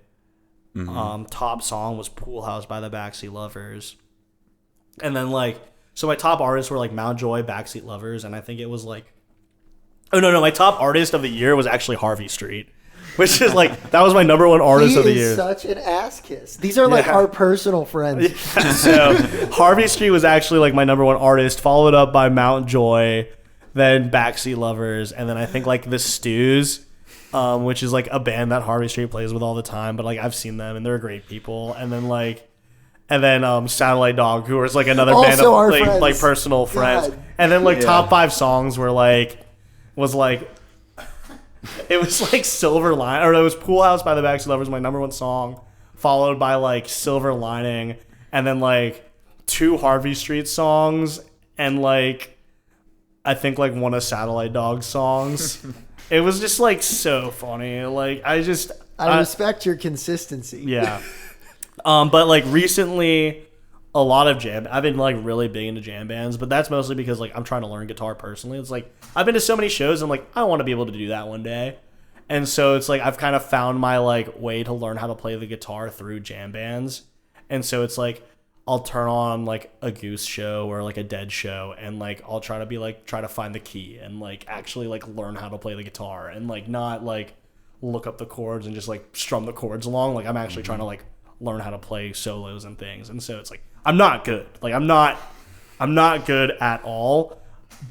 Top song was Pool House by the Backseat Lovers. And then like, so my top artists were like Mount Joy, Backseat Lovers, and I think it was like, my top artist of the year was actually Harvey Street, which is like, that was my number 1 artist of the year. He is such an ass kiss. These are like our personal friends. Yeah. So Harvey Street was actually like my number 1 artist, followed up by Mount Joy, then Backseat Lovers, and then I think like the Stews, which is like a band that Harvey Street plays with all the time, but like I've seen them and they're great people. And then Satellite Dog, who was like another band of like personal friends. And then like top 5 songs were like it was like Silver Lining, or it was Pool House by the Backseat Lovers, my number 1 song, followed by like Silver Lining, and then like 2 Harvey Street songs, and like I think like one of Satellite Dog's songs. It was just like so funny. Like I respect your consistency. Yeah. But like recently, a lot of I've been like really big into jam bands, but that's mostly because like I'm trying to learn guitar personally. It's like I've been to so many shows and like I want to be able to do that one day. And so it's like I've kind of found my like way to learn how to play the guitar through jam bands. And so it's like I'll turn on like a Goose show or like a Dead show, and like I'll try to find the key and like actually like learn how to play the guitar, and like not like look up the chords and just like strum the chords along. Like I'm actually trying to like learn how to play solos and things. And so it's like I'm not good. Like I'm not good at all,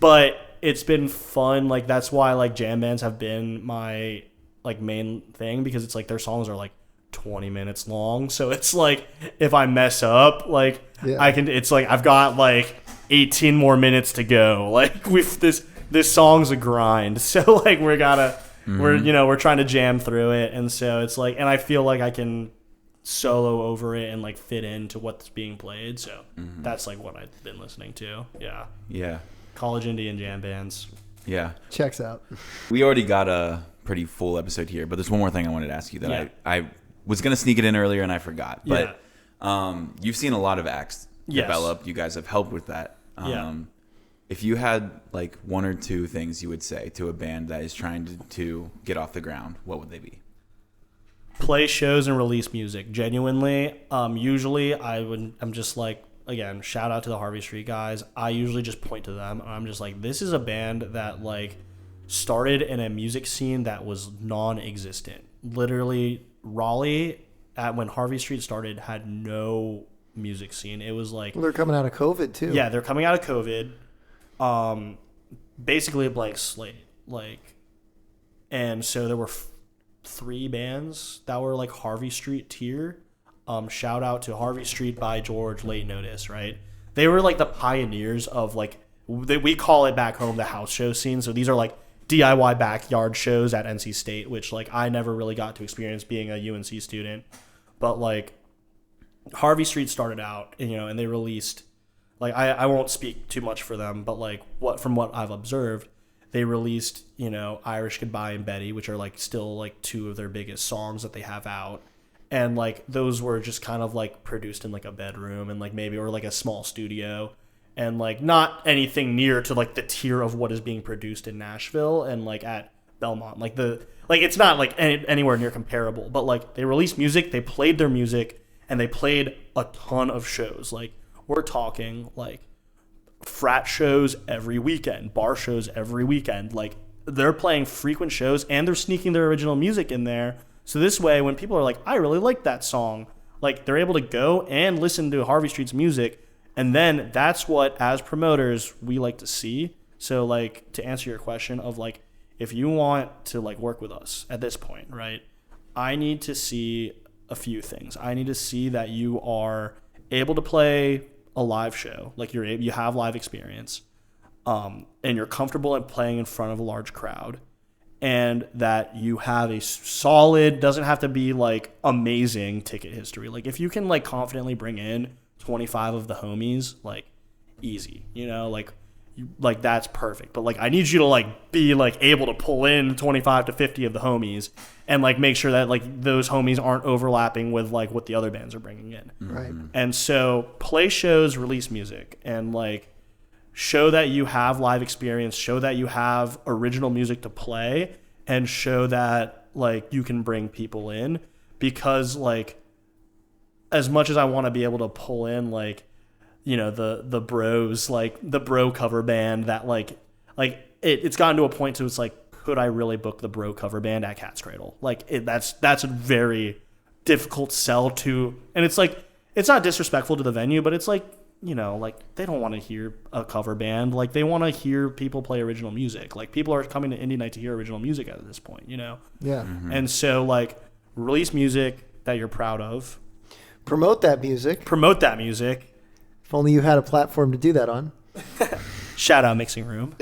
but it's been fun. Like that's why like jam bands have been my like main thing, because it's like their songs are like 20 minutes long. So it's like if I mess up, like it's like I've got like 18 more minutes to go. Like with this song's a grind. So like we're trying to jam through it. And so it's like, and I feel like I can solo over it and like fit into what's being played. So that's like what I've been listening to. Yeah. Yeah. College indie and jam bands. Yeah. Checks out. We already got a pretty full episode here, but there's one more thing I wanted to ask you that I was going to sneak it in earlier and I forgot. But you've seen a lot of acts develop. You guys have helped with that. If you had like one or two things you would say to a band that is trying to get off the ground, what would they be? Play shows and release music. Genuinely, usually I'm just like, again, shout out to the Harvey Street guys. I usually just point to them and I'm just like, this is a band that like started in a music scene that was non-existent. Literally, Raleigh, when Harvey Street started, had no music scene. It was like... Well, they're coming out of COVID, too. Yeah, they're coming out of COVID. Basically a blank slate. And so there were 3 bands that were like Harvey Street tier. Shout out to Harvey Street by George, Late Notice, right? They were like the pioneers of like, we call it back home the house show scene. So these are like DIY backyard shows at NC State, which like I never really got to experience being a UNC student. But like Harvey Street started out, and they released, like I won't speak too much for them, but like from what I've observed, they released, Irish Goodbye and Betty, which are like still like 2 of their biggest songs that they have out. And like those were just kind of like produced in like a bedroom and like maybe or like a small studio and like not anything near to like the tier of what is being produced in Nashville and like at Belmont. Like it's not like anywhere near comparable, but like they released music, they played their music, and they played a ton of shows. Like we're talking like frat shows every weekend, bar shows every weekend. Like they're playing frequent shows and they're sneaking their original music in there. So this way, when people are like, I really like that song, like they're able to go and listen to Harvey Street's music. And then that's what, as promoters, we like to see. So like to answer your question of like, if you want to like work with us at this point, right, I need to see a few things. I need to see that you are able to play a live show, like you have live experience, and you're comfortable in playing in front of a large crowd. And that you have a solid, doesn't have to be like amazing ticket history. Like if you can like confidently bring in 25 of the homies, like easy, like that's perfect. But like I need you to like be like able to pull in 25 to 50 of the homies and like make sure that like those homies aren't overlapping with like what the other bands are bringing in. Right. And so play shows, release music, and like show that you have live experience, show that you have original music to play, and show that like you can bring people in. Because like as much as I want to be able to pull in like the bros, like the bro cover band that like it's gotten to a point to it's like, could I really book the bro cover band at Cat's Cradle? Like that's a very difficult sell to, and it's like it's not disrespectful to the venue, but it's like, like they don't want to hear a cover band. Like they want to hear people play original music. Like people are coming to Indie Night to hear original music at this point, Yeah. Mm-hmm. And so like release music that you're proud of. Promote that music. If only you had a platform to do that on. Shout out Mixing Room.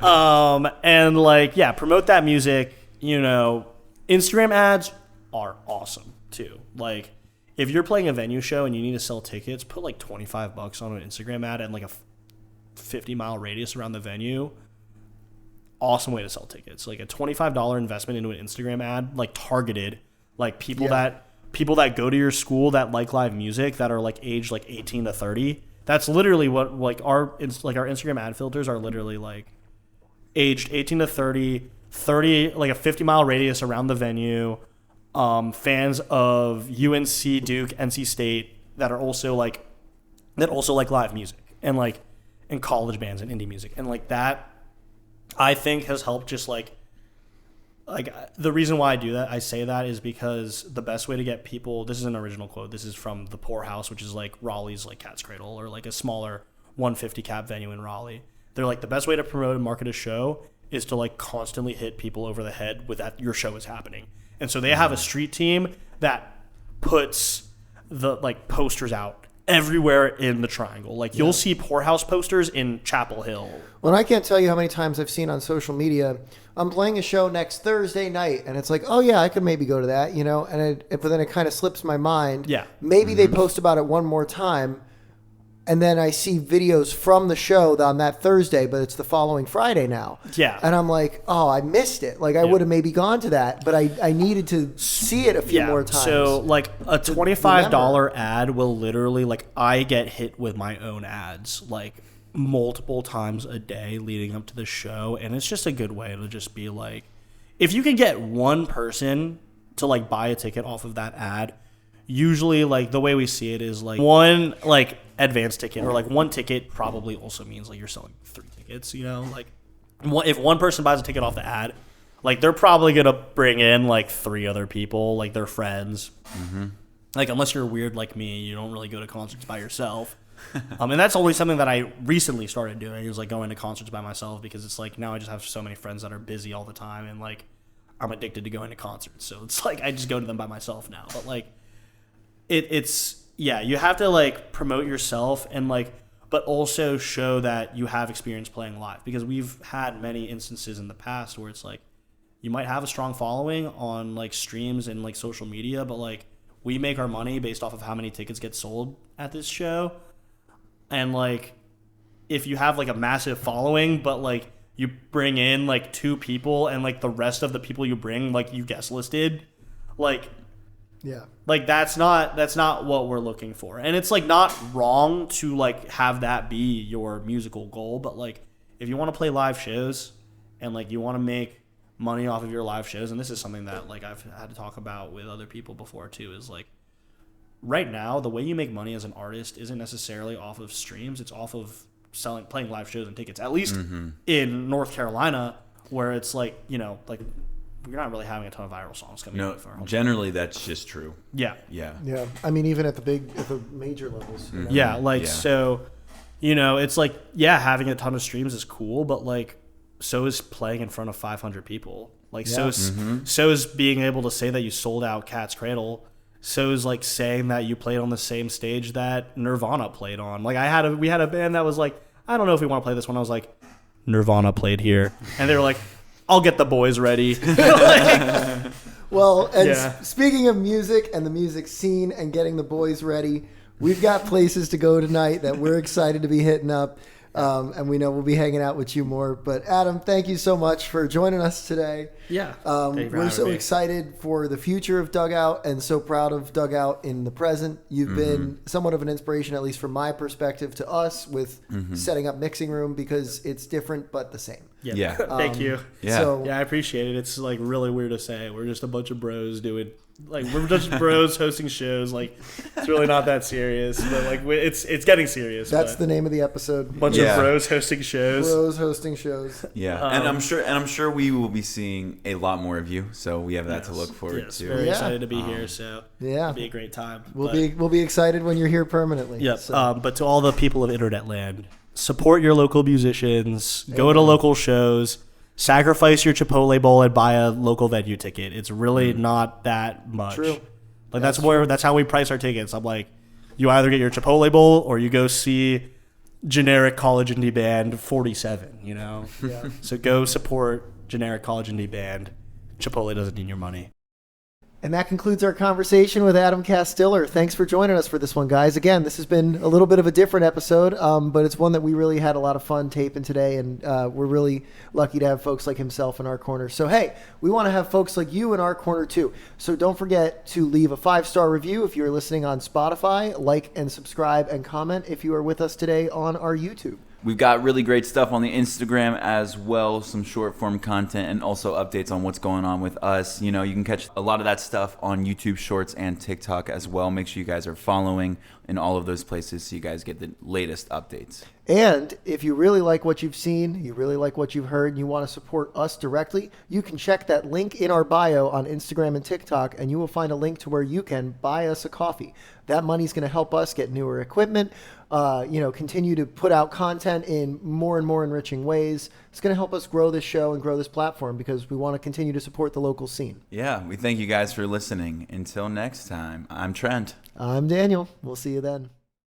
And like, yeah, promote that music. Instagram ads are awesome too. Like, if you're playing a venue show and you need to sell tickets, put like $25 on an Instagram ad and like a 50-mile radius around the venue. Awesome way to sell tickets. Like a $25 investment into an Instagram ad, like targeted, like people that go to your school that like live music that are like aged like 18 to 30. That's literally what like our Instagram ad filters are literally like aged 18 to 30, like a 50-mile radius around the venue. Fans of UNC, Duke, NC State that also like live music and like in college bands and indie music, and like that I think has helped. Just like the reason why I do that, I say that is because the best way to get people, this is an original quote, this is from the Poorhouse, which is like Raleigh's like Cat's Cradle or like a smaller 150 cap venue in Raleigh. They're like, the best way to promote and market a show is to like constantly hit people over the head with that your show is happening. And so they have a street team that puts the like posters out everywhere in the triangle. Like you'll see Poorhouse posters in Chapel Hill. Well, I can't tell you how many times I've seen on social media, I'm playing a show next Thursday night, and it's like, oh yeah, I could maybe go to that, but then it kind of slips my mind. Yeah. Maybe they post about it one more time, And then I see videos from the show on that Thursday, but it's the following Friday now. Yeah. And I'm like, oh, I missed it. Like, I would have maybe gone to that, but I needed to see it a few more times. So, like, a $25 ad will literally, like, I get hit with my own ads, like, multiple times a day leading up to the show. And it's just a good way to just be like, if you can get one person to, like, buy a ticket off of that ad, usually, like, the way we see it is, like, one, like, advance ticket or, like, one ticket probably also means, like, you're selling 3 tickets, you know? Like, if one person buys a ticket off the ad, like, they're probably going to bring in, like, 3 other people, like, their friends. Mm-hmm. Like, unless you're weird like me, you don't really go to concerts by yourself. And that's only something that I recently started doing is, like, going to concerts by myself because it's, like, now I just have so many friends that are busy all the time and, like, I'm addicted to going to concerts. So it's, like, I just go to them by myself now. But, like, it's you have to, like, promote yourself and, like, but also show that you have experience playing live because we've had many instances in the past where it's like you might have a strong following on, like, streams and, like, social media, but, like, we make our money based off of how many tickets get sold at this show. And, like, if you have, like, a massive following but, like, you bring in, like, 2 people and, like, the rest of the people you bring, like, you guest listed, like, yeah, like, that's not what we're looking for. And it's, like, not wrong to, like, have that be your musical goal. But, like, if you want to play live shows and, like, you want to make money off of your live shows, and this is something that, like, I've had to talk about with other people before too, is, like, right now, the way you make money as an artist isn't necessarily off of streams. It's off of playing live shows and tickets, at least in North Carolina, where it's, like, you know, like, we're not really having a ton of viral songs coming out. Generally that's just true. Yeah. I mean, even at the major levels. You know? Yeah, like, so, you know, it's like, having a ton of streams is cool, but, like, so is playing in front of 500 people. Like, so is being able to say that you sold out Cat's Cradle. So is, like, saying that you played on the same stage that Nirvana played on. Like, we had a band that was like, I don't know if we want to play this one. I was like, Nirvana played here. And they were like, I'll get the boys ready. Well, and speaking of music and the music scene and getting the boys ready, we've got places to go tonight that we're excited to be hitting up. And we know we'll be hanging out with you more. But Adam, thank you so much for joining us today. Yeah. We're so excited for the future of Dugout and so proud of Dugout in the present. You've been somewhat of an inspiration, at least from my perspective, to us with setting up Mixing Room because it's different but the same. Yeah. Thank you. Yeah. So, I appreciate it. It's, like, really weird to say. We're just a bunch of bros doing, like, we're just bros hosting shows. Like, it's really not that serious, but, like, it's getting serious. that's the name of the episode. Bunch of bros hosting shows. Bros hosting shows. Yeah, and I'm sure we will be seeing a lot more of you. So we have that to look forward to. Very excited to be here. So it'll be a great time. We'll be excited when you're here permanently. Yep. So. But to all the people of Internet Land, support your local musicians. Go to local shows. Sacrifice your Chipotle bowl and buy a local venue ticket. It's really not that much. True. Like, that's how we price our tickets. I'm like, you either get your Chipotle bowl or you go see generic college indie band 47, you know? Yeah. So go support generic college indie band. Chipotle doesn't need your money. And that concludes our conversation with Adam Castiller. Thanks for joining us for this one, guys. Again, this has been a little bit of a different episode, but it's one that we really had a lot of fun taping today, and we're really lucky to have folks like himself in our corner. So, hey, we want to have folks like you in our corner, too. So don't forget to leave a 5-star review if you're listening on Spotify, like and subscribe and comment if you are with us today on our YouTube. We've got really great stuff on the Instagram as well, some short form content and also updates on what's going on with us. You know, you can catch a lot of that stuff on YouTube Shorts and TikTok as well. Make sure you guys are following in all of those places so you guys get the latest updates. And if you really like what you've seen, you really like what you've heard, and you want to support us directly, you can check that link in our bio on Instagram and TikTok, and you will find a link to where you can buy us a coffee. That money's going to help us get newer equipment, continue to put out content in more and more enriching ways. It's going to help us grow this show and grow this platform because we want to continue to support the local scene. Yeah, we thank you guys for listening. Until next time, I'm Trent. I'm Daniel. We'll see you then.